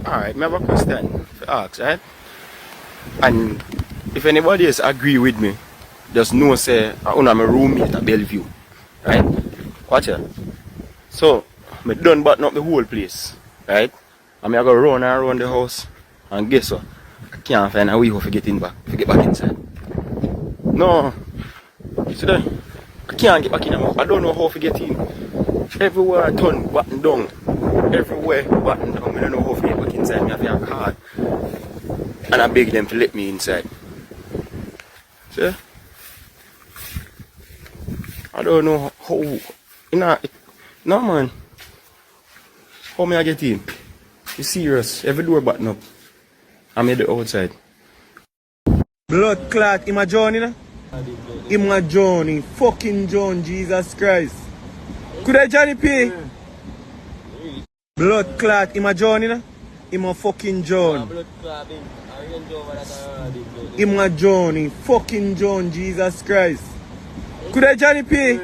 Alright, I have a question to ask, right? And if anybody else agree with me, just know say I'm my roommate at Bellevue. Right? Watch it. So I done button up the whole place. Right? And I go run around the house and guess what? I can't find a way how to get back inside. No. See that? I can't get back in. I don't know how to get in. Everywhere I turn, button down. Everywhere, button down. I don't know how to get back inside. I have a card. And I beg them to let me inside. See? I don't know how. No man. How may I get in? You serious? Every door button up. I'm at the outside. Blood clot, him a John, you know? Him a John, him fucking John, Jesus Christ. Could I Johnny P? Blood clot, him a John, you know? Him a fucking John. Him a John, him fucking John, Jesus Christ. Could I Johnny P?